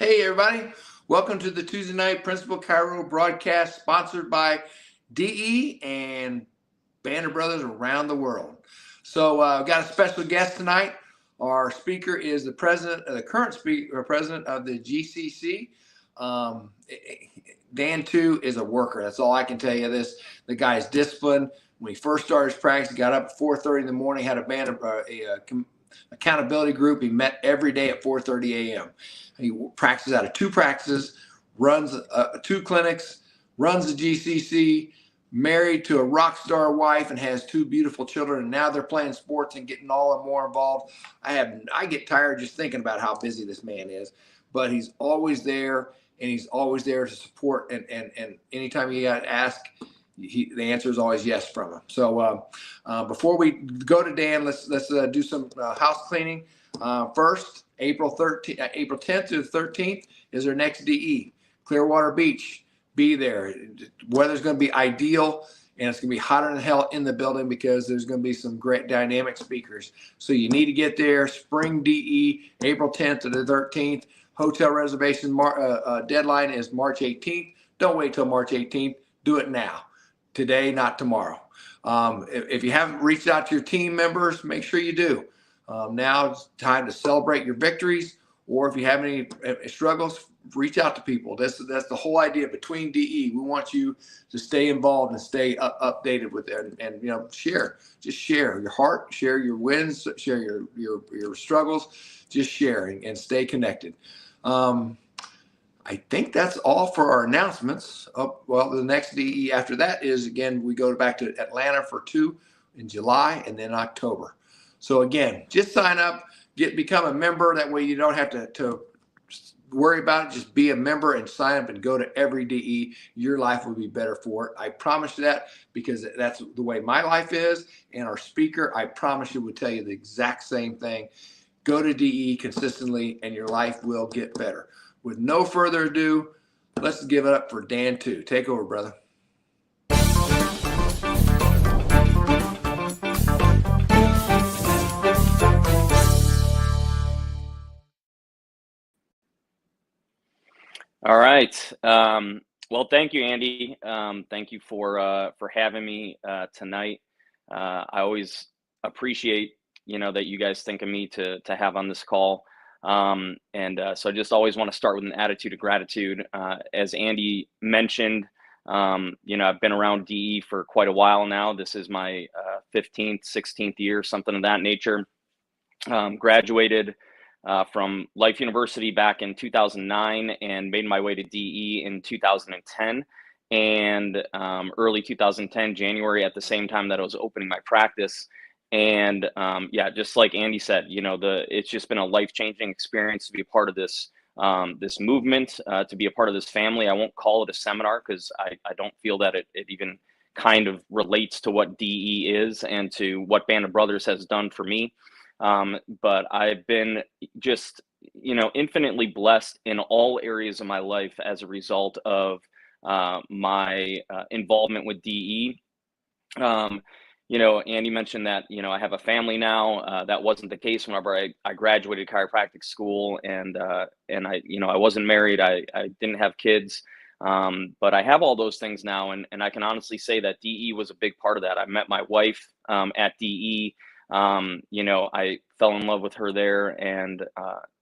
Hey, everybody. Welcome to the Tuesday Night Principal Cairo broadcast sponsored by DE and Banner Brothers around the world. So, I've got a special guest tonight. Our speaker is the president, the current speaker, president of the GCC. Um, Dan, too, is a worker. That's all I can tell you. The guy is disciplined. When he first started his practice, he got up at 4:30 in the morning, had a band of accountability group. He met every day at 4:30 a.m. He practices out of two practices, runs two clinics, runs the GCC, married to a rock star wife, and has two beautiful children. And now they're playing sports and getting all and more involved. I get tired just thinking about how busy this man is, but he's always there, and he's always there to support. And anytime you got to ask, the answer is always yes from him. So before we go to Dan, let's do some house cleaning. First, April 10th to the 13th is our next DE. Clearwater Beach, be there. Weather's going to be ideal, and it's going to be hotter than hell in the building because there's going to be some great dynamic speakers. So you need to get there. Spring DE, April 10th to the 13th. Hotel reservation deadline is March 18th. Don't wait till March 18th. Do it now. Today, not tomorrow. If you haven't reached out to your team members, make sure you do. Now it's time to celebrate your victories, or if you have any struggles, reach out to people. That's the whole idea between DE. We want you to stay involved and stay updated with it, and share your heart, share your wins, share your struggles, just sharing and stay connected. I think that's all for our announcements. Well, the next DE after that is, again, we go back to Atlanta for 2 in July and then October. So again, just sign up, become a member. That way you don't have to worry about it. Just be a member and sign up and go to every DE. Your life will be better for it. I promise you that, because that's the way my life is. And our speaker, I promise you, would tell you the exact same thing. Go to DE consistently and your life will get better. With no further ado, let's give it up for Dan, too. Take over, brother. All right. Well, thank you, Andy. Thank you for having me tonight. I always appreciate, that you guys think of me to have on this call. So I just always want to start with an attitude of gratitude. As Andy mentioned, I've been around DE for quite a while now. This is my 15th, 16th year, something of that nature. Graduated from Life University back in 2009 and made my way to DE in 2010. And early 2010, January, at the same time that I was opening my practice. And just like Andy said, it's just been a life-changing experience to be a part of this movement, to be a part of this family. I won't call it a seminar because I don't feel that it even kind of relates to what DE is and to what Band of Brothers has done for me. But I've been just, infinitely blessed in all areas of my life as a result of my involvement with DE. Andy mentioned that, I have a family now. That wasn't the case whenever I graduated chiropractic school, and I wasn't married. I didn't have kids, but I have all those things now. And I can honestly say that DE was a big part of that. I met my wife at DE. I fell in love with her there, and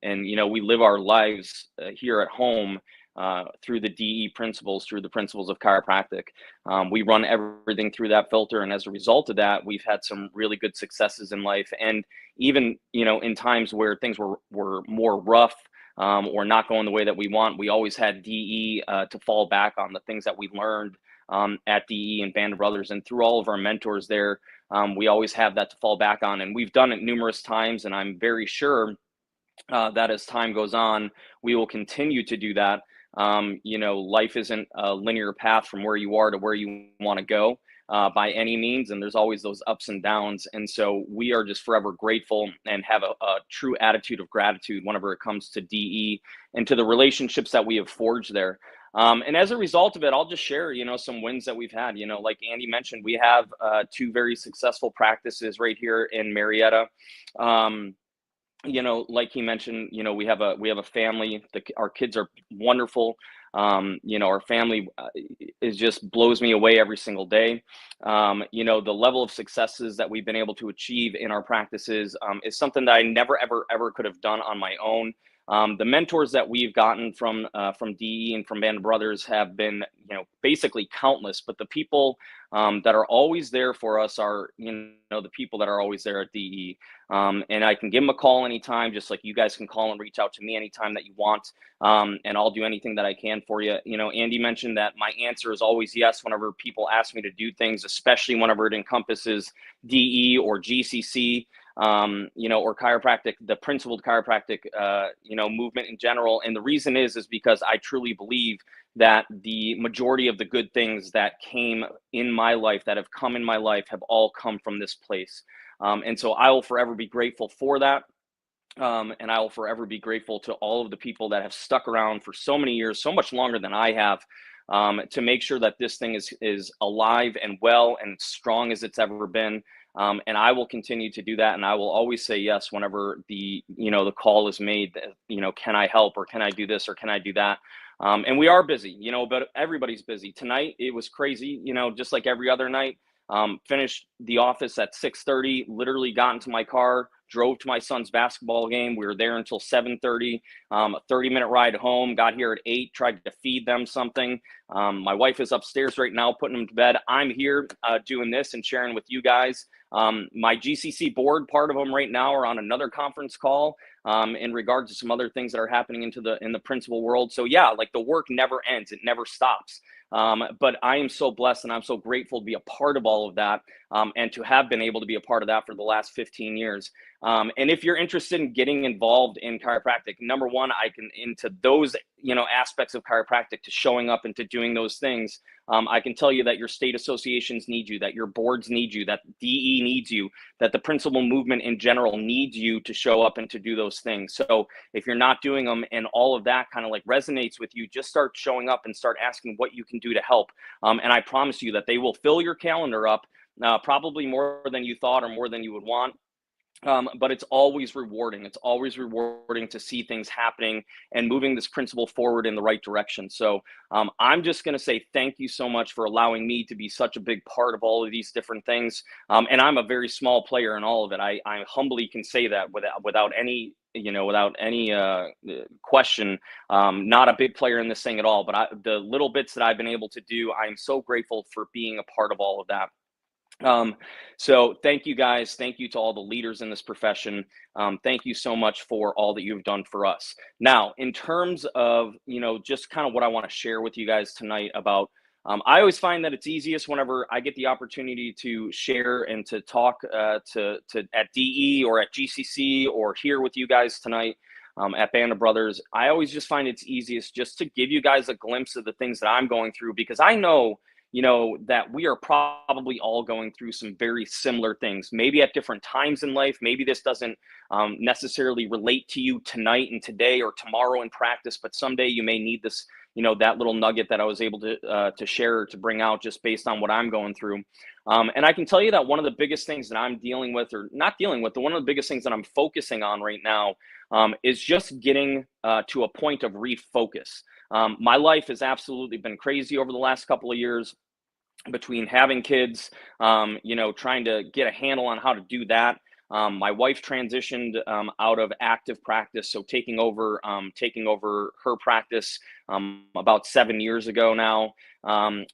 we live our lives here at home through the DE principles, through the principles of chiropractic. We run everything through that filter. And as a result of that, we've had some really good successes in life. And even, in times where things were more rough or not going the way that we want, we always had DE to fall back on, the things that we learned at DE and Band of Brothers. And through all of our mentors there, we always have that to fall back on. And we've done it numerous times. And I'm very sure that as time goes on, we will continue to do that. Life isn't a linear path from where you are to where you want to go by any means. And there's always those ups and downs. And so we are just forever grateful and have a true attitude of gratitude whenever it comes to DE and to the relationships that we have forged there. And as a result of it, I'll just share, some wins that we've had. Like Andy mentioned, we have 2 very successful practices right here in Marietta. like he mentioned, we have a family. Our kids are wonderful. Our family is just blows me away every single day. The level of successes that we've been able to achieve in our practices is something that I never, ever, ever could have done on my own. The mentors that we've gotten from DE and from Band of Brothers have been, basically countless. But the people that are always there for us are, the people that are always there at DE. And I can give them a call anytime, just like you guys can call and reach out to me anytime that you want. And I'll do anything that I can for you. Andy mentioned that my answer is always yes whenever people ask me to do things, especially whenever it encompasses DE or GCC, or chiropractic, the principled chiropractic, movement in general. And the reason is because I truly believe that the majority of the good things that came in my life, that have come in my life, have all come from this place. And so I will forever be grateful for that. And I will forever be grateful to all of the people that have stuck around for so many years, so much longer than I have, to make sure that this thing is alive and well and strong as it's ever been. And I will continue to do that. And I will always say yes whenever the call is made that, can I help, or can I do this, or can I do that? And we are busy, but everybody's busy. Tonight, it was crazy, just like every other night. Finished the office at 6:30, literally got into my car, drove to my son's basketball game. We were there until 7:30, a 30-minute ride home, got here at 8, tried to feed them something. My wife is upstairs right now, putting them to bed. I'm here doing this and sharing with you guys. My GCC board, part of them right now, are on another conference call in regards to some other things that are happening in the principal world. So yeah, like the work never ends. It never stops. But I am so blessed and I'm so grateful to be a part of all of that, and to have been able to be a part of that for the last 15 years. And if you're interested in getting involved in chiropractic, number one, I can into those, aspects of chiropractic, to showing up and to doing those things. I can tell you that your state associations need you, that your boards need you, that DE needs you, that the principal movement in general needs you to show up and to do those things. So if you're not doing them and all of that kind of like resonates with you, just start showing up and start asking what you can do to help. And I promise you that they will fill your calendar up, probably more than you thought or more than you would want. But it's always rewarding. It's always rewarding to see things happening and moving this principle forward in the right direction. So I'm just going to say thank you so much for allowing me to be such a big part of all of these different things. And I'm a very small player in all of it. I humbly can say that without any question. Not a big player in this thing at all, but the little bits that I've been able to do, I'm so grateful for being a part of all of that. So thank you guys. Thank you to all the leaders in this profession. Thank you so much for all that you've done for us. Now, in terms of, just kind of what I want to share with you guys tonight about, I always find that it's easiest whenever I get the opportunity to share and to talk to at DE or at GCC or here with you guys tonight at Band of Brothers. I always just find it's easiest just to give you guys a glimpse of the things that I'm going through, because I know that we are probably all going through some very similar things, maybe at different times in life. Maybe this doesn't necessarily relate to you tonight and today or tomorrow in practice, but someday you may need this, that little nugget that I was able to share or to bring out just based on what I'm going through. And I can tell you that one of the biggest things that I'm dealing with, or not dealing with, but one of the biggest things that I'm focusing on right now is just getting to a point of refocus. My life has absolutely been crazy over the last couple of years, between having kids, trying to get a handle on how to do that. My wife transitioned out of active practice, so taking over her practice about 7 years ago now. I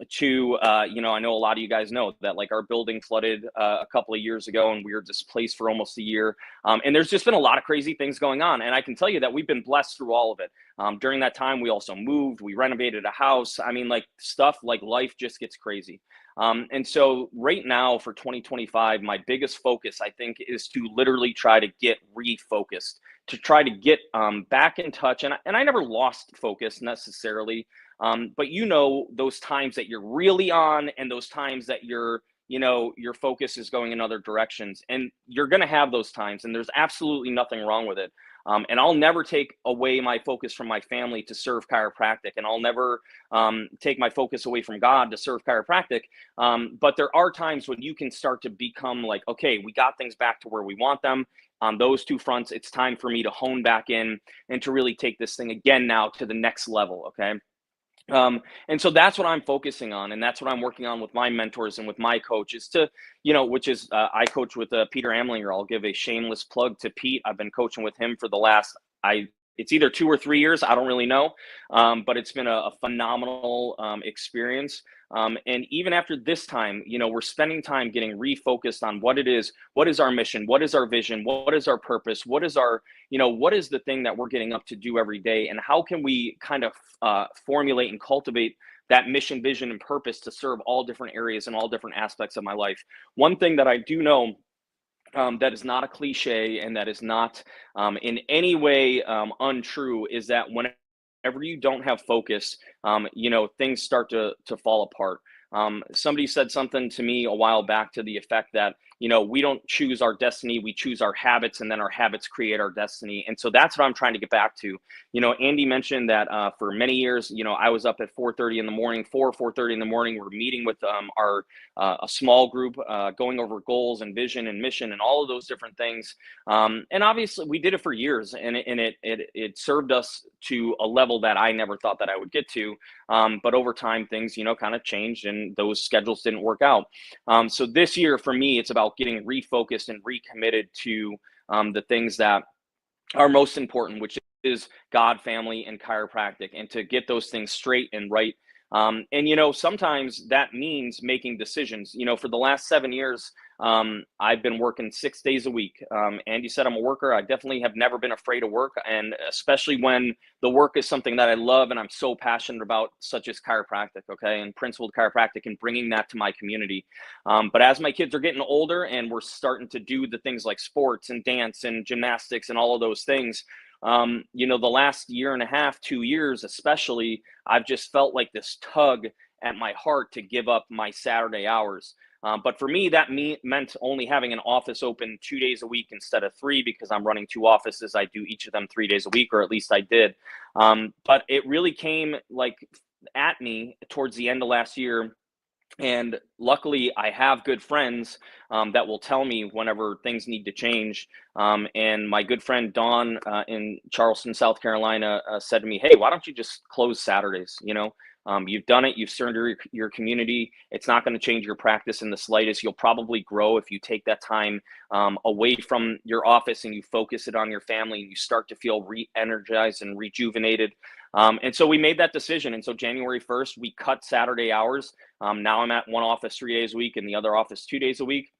know a lot of you guys know that like our building flooded a couple of years ago, and we were displaced for almost a year. And there's just been a lot of crazy things going on, and I can tell you that we've been blessed through all of it. During that time, we also moved, we renovated a house. I mean, like stuff like life just gets crazy. And so right now for 2025, my biggest focus, I think, is to literally try to get refocused, to try to get back in touch. And I never lost focus necessarily, but those times that you're really on and those times that your focus is going in other directions, and you're going to have those times, and there's absolutely nothing wrong with it. And I'll never take away my focus from my family to serve chiropractic, and I'll never take my focus away from God to serve chiropractic. But there are times when you can start to become like, okay, we got things back to where we want them, on those two fronts, it's time for me to hone back in and to really take this thing again now to the next level. Okay. And so that's what I'm focusing on, and that's what I'm working on with my mentors and with my coach is to, which is I coach with Peter Amlinger. I'll give a shameless plug to Pete. I've been coaching with him for the last it's either 2 or 3 years. I don't really know, but it's been a phenomenal experience. And even after this time, we're spending time getting refocused on what it is. What is our mission? What is our vision? What is our purpose? What is our, what is the thing that we're getting up to do every day? And how can we kind of formulate and cultivate that mission, vision, and purpose to serve all different areas and all different aspects of my life? One thing that I do know, that is not a cliche and that is not in any way untrue, is that whenever you don't have focus, things start to fall apart. Somebody said something to me a while back to the effect that, we don't choose our destiny, we choose our habits, and then our habits create our destiny. And so that's what I'm trying to get back to. Andy mentioned that for many years, I was up at 4:30 in the morning, 4:30 in the morning. We're meeting with our a small group, going over goals and vision and mission and all of those different things. And obviously, we did it for years, and it served us to a level that I never thought that I would get to. But over time, things kind of changed, and those schedules didn't work out. So this year, for me, it's about getting refocused and recommitted to the things that are most important, which is God, family, and chiropractic, and to get those things straight and right. And sometimes that means making decisions. For the last 7 years, I've been working 6 days a week. Andy said I'm a worker. I definitely have never been afraid of work, and especially when the work is something that I love and I'm so passionate about, such as chiropractic, okay, and principled chiropractic, and bringing that to my community. But as my kids are getting older and we're starting to do the things like sports and dance and gymnastics and all of those things, the last year and a half, 2 years especially, I've just felt like this tug at my heart to give up my Saturday hours. But for me, that meant only having an office open 2 days a week instead of 3, because I'm running 2 offices. I do each of them 3 days a week, or at least I did. But it really came at me towards the end of last year. And luckily, I have good friends that will tell me whenever things need to change. And my good friend Dawn in Charleston, South Carolina, said to me, "Hey, why don't you just close Saturdays? You've done it. You've served your community. It's not going to change your practice in the slightest. You'll probably grow if you take that time away from your office and you focus it on your family, and you start to feel re-energized and rejuvenated." And so we made that decision. And so January 1st, we cut Saturday hours. Now I'm at one office 3 days a week and the other office 2 days a week.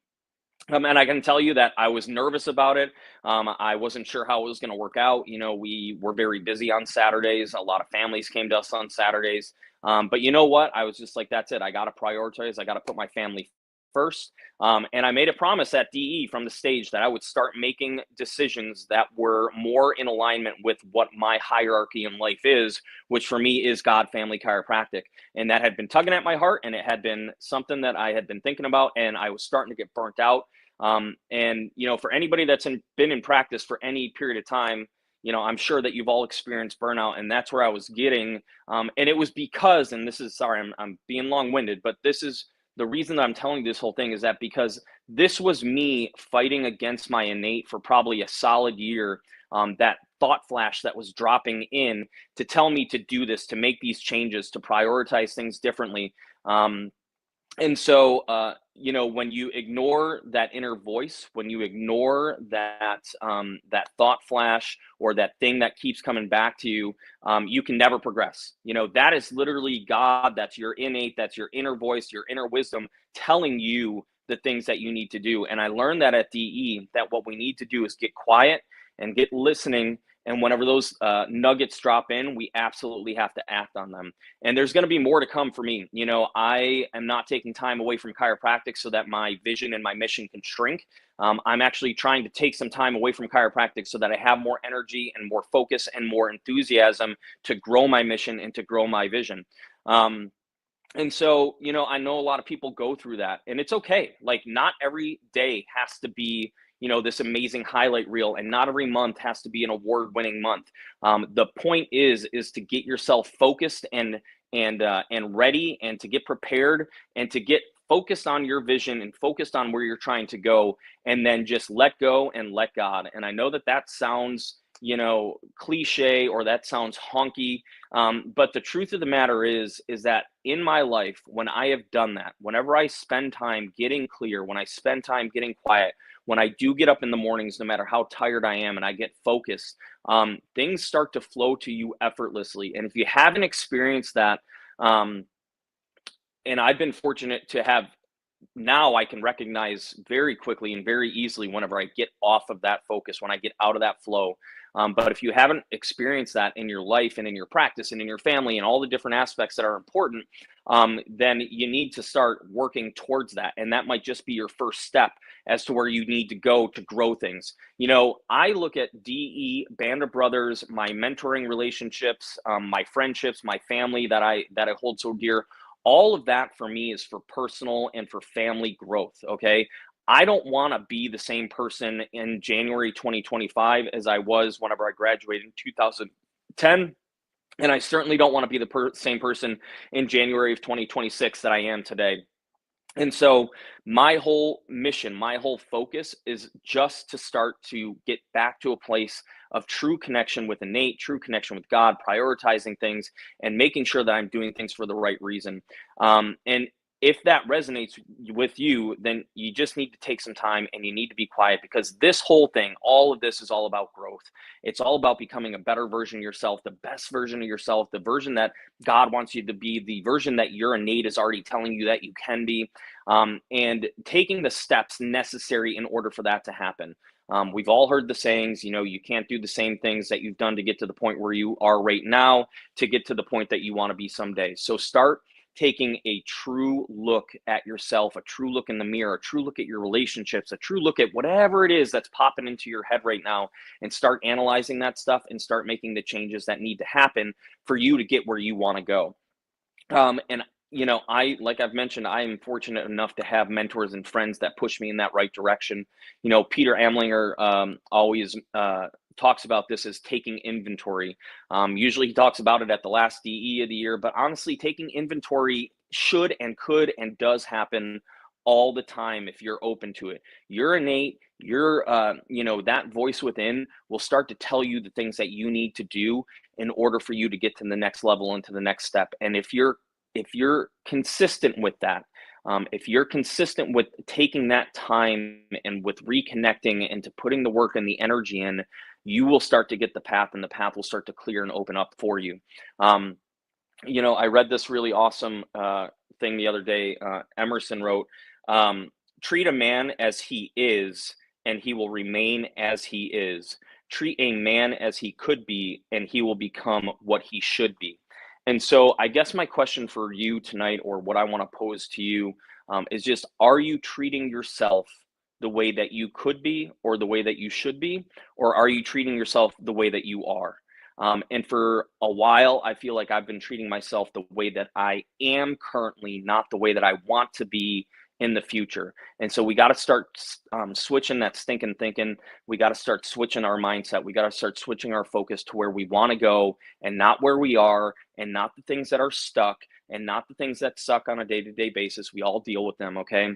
And I can tell you that I was nervous about it. I wasn't sure how it was going to work out. We were very busy on Saturdays. A lot of families came to us on Saturdays. But you know what? I was just like, that's it. I got to prioritize. I got to put my family first. And I made a promise at DE from the stage that I would start making decisions that were more in alignment with what my hierarchy in life is, which for me is God, family, chiropractic. And that had been tugging at my heart, and it had been something that I had been thinking about, and I was starting to get burnt out. And for anybody that's been in practice for any period of time, I'm sure that you've all experienced burnout, and that's where I was getting. And it was because, and this is, sorry, I'm being long-winded, but this is the reason that I'm telling you this whole thing, is that because this was me fighting against my innate for probably a solid year. That thought flash that was dropping in to tell me to do this, to make these changes, to prioritize things differently. And so, when you ignore that inner voice, when you ignore that thought flash or that thing that keeps coming back to you, you can never progress. That is literally God. That's your innate, that's your inner voice, your inner wisdom telling you the things that you need to do. And I learned that at DE, that what we need to do is get quiet and get listening. And whenever those nuggets drop in, we absolutely have to act on them. And there's going to be more to come for me. I am not taking time away from chiropractic so that my vision and my mission can shrink. I'm actually trying to take some time away from chiropractic so that I have more energy and more focus and more enthusiasm to grow my mission and to grow my vision. And so, I know a lot of people go through that, and it's okay. Not every day has to be this amazing highlight reel, and not every month has to be an award-winning month. The point is to get yourself focused and ready, and to get prepared, and to get focused on your vision and focused on where you're trying to go, and then just let go and let God. And I know that that sounds, cliche, or that sounds honky. But the truth of the matter is that in my life, when I have done that, whenever I spend time getting clear, when I spend time getting quiet, when I do get up in the mornings, no matter how tired I am, and I get focused, things start to flow to you effortlessly. And if you haven't experienced that, and I've been fortunate to have, now I can recognize very quickly and very easily whenever I get off of that focus, when I get out of that flow. But if you haven't experienced that in your life and in your practice and in your family and all the different aspects that are important, then you need to start working towards that. And that might just be your first step as to where you need to go to grow things. I look at DE, Band of Brothers, my mentoring relationships, my friendships, my family that I hold so dear. All of that for me is for personal and for family growth. Okay. I don't want to be the same person in January 2025 as I was whenever I graduated in 2010. And I certainly don't want to be the same person in January of 2026 that I am today. And so my whole mission, my whole focus is just to start to get back to a place of true connection with innate, true connection with God, prioritizing things and making sure that I'm doing things for the right reason. And if that resonates with you, then you just need to take some time and you need to be quiet, because this whole thing, all of this is all about growth. It's all about becoming a better version of yourself, the best version of yourself, the version that God wants you to be, the version that your innate is already telling you that you can be, and taking the steps necessary in order for that to happen. We've all heard the sayings, you can't do the same things that you've done to get to the point where you are right now to get to the point that you want to be someday. So start taking a true look at yourself, a true look in the mirror, a true look at your relationships, a true look at whatever it is that's popping into your head right now, and start analyzing that stuff and start making the changes that need to happen for you to get where you want to go. And like I've mentioned, I am fortunate enough to have mentors and friends that push me in that right direction. Peter Amlinger always talks about this as taking inventory. Usually he talks about it at the last DE of the year, but honestly, taking inventory should and could and does happen all the time if you're open to it. Your innate, that voice within will start to tell you the things that you need to do in order for you to get to the next level and to the next step. And if you're consistent with that, if you're consistent with taking that time and with reconnecting and to putting the work and the energy in, you will start to get the path, and the path will start to clear and open up for you. I read this really awesome thing the other day. Emerson wrote, treat a man as he is, and he will remain as he is. Treat a man as he could be, and he will become what he should be. And so I guess my question for you tonight, or what I want to pose to you, is just, are you treating yourself the way that you could be or the way that you should be? Or are you treating yourself the way that you are? And for a while, I feel like I've been treating myself the way that I am currently, not the way that I want to be in the future. And so we got to start switching that stinking thinking. We got to start switching our mindset. We got to start switching our focus to where we want to go, and not where we are, and not the things that are stuck, and not the things that suck on a day-to-day basis. We all deal with them, okay?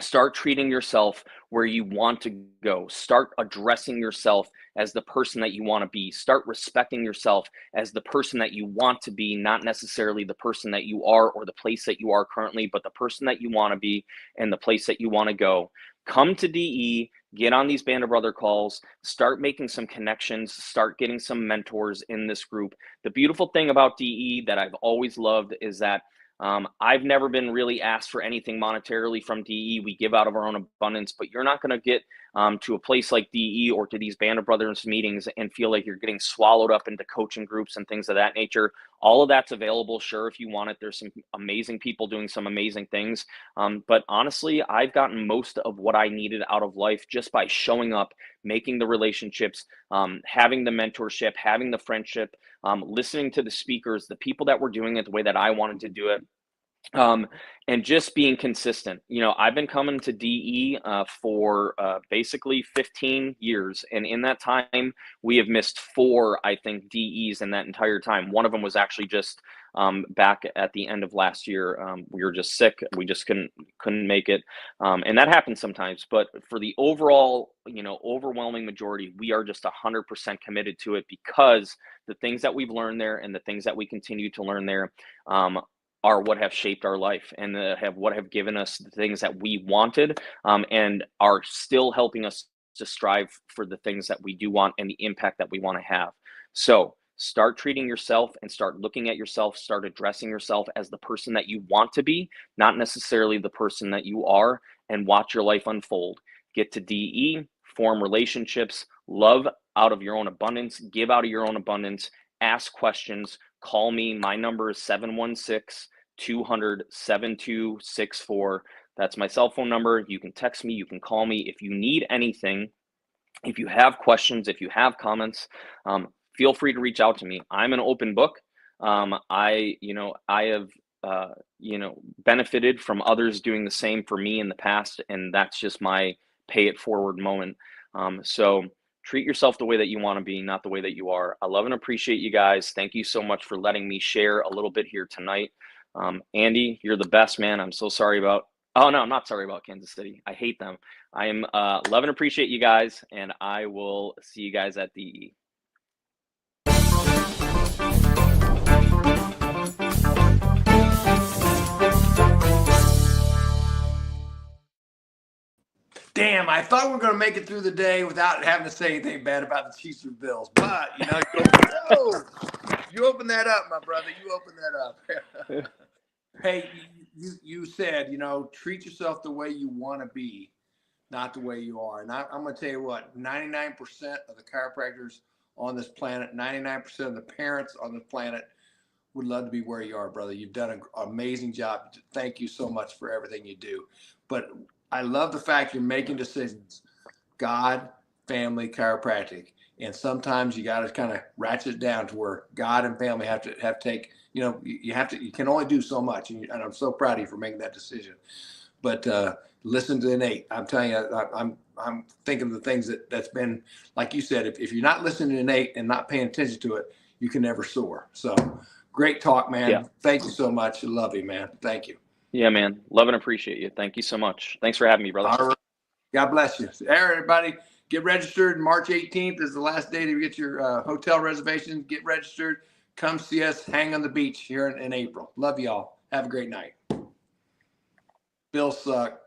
Start treating yourself where you want to go. Start addressing yourself as the person that you want to be. Start respecting yourself as the person that you want to be, not necessarily the person that you are or the place that you are currently, but the person that you want to be and the place that you want to go. Come to DE, get on these Band of Brother calls, start making some connections, start getting some mentors in this group. The beautiful thing about DE that I've always loved is that I've never been really asked for anything monetarily from DE. We give out of our own abundance, but you're not going to get to a place like DE or to these Band of Brothers meetings and feel like you're getting swallowed up into coaching groups and things of that nature. All of that's available, sure, if you want it. There's some amazing people doing some amazing things. But honestly, I've gotten most of what I needed out of life just by showing up, making the relationships, having the mentorship, having the friendship, listening to the speakers, the people that were doing it the way that I wanted to do it. And just being consistent. I've been coming to DE for basically 15 years. And in that time, we have missed 4, I think, DEs in that entire time. One of them was actually just back at the end of last year. We were just sick. We just couldn't make it. And that happens sometimes. But for the overall, overwhelming majority, we are just 100% committed to it, because the things that we've learned there and the things that we continue to learn there are what have shaped our life, and what have given us the things that we wanted, and are still helping us to strive for the things that we do want and the impact that we want to have. So start treating yourself and start looking at yourself, start addressing yourself as the person that you want to be, not necessarily the person that you are, and watch your life unfold. Get to DE, form relationships, love out of your own abundance, give out of your own abundance, ask questions, call me. My number is 716-200-7264. That's my cell phone number. You can text me, you can call me if you need anything. If you have questions, if you have comments, feel free to reach out to me. I'm an open book. I have benefited from others doing the same for me in the past, and that's just my pay it forward moment. So treat yourself the way that you want to be, not the way that you are. I love and appreciate you guys. Thank you so much for letting me share a little bit here tonight. Andy, you're the best, man. I'm so sorry about, oh no, I'm not sorry about Kansas City. I hate them. I am love and appreciate you guys, and I will see you guys at the Damn, I thought we were going to make it through the day without having to say anything bad about the Chiefs or Bills. But, you open that up, my brother. You open that up. Hey, you said, treat yourself the way you want to be, not the way you are. And I'm going to tell you what, 99% of the chiropractors on this planet, 99% of the parents on the planet would love to be where you are, brother. You've done an amazing job. Thank you so much for everything you do. But I love the fact you're making decisions. God, family, chiropractic. And sometimes you got to kind of ratchet it down to where God and family have to take, you can only do so much. And I'm so proud of you for making that decision. But listen to Nate. I'm telling you, I'm thinking of the things that's been, like you said, if you're not listening to Nate and not paying attention to it, you can never soar. So great talk, man. Yeah. Thank you so much. I love you, man. Thank you. Yeah, man. Love and appreciate you. Thank you so much. Thanks for having me, brother. All right. God bless you. All right, everybody, get registered. March 18th is the last day to get your hotel reservations. Get registered. Come see us hang on the beach here in April. Love y'all. Have a great night. Bills suck.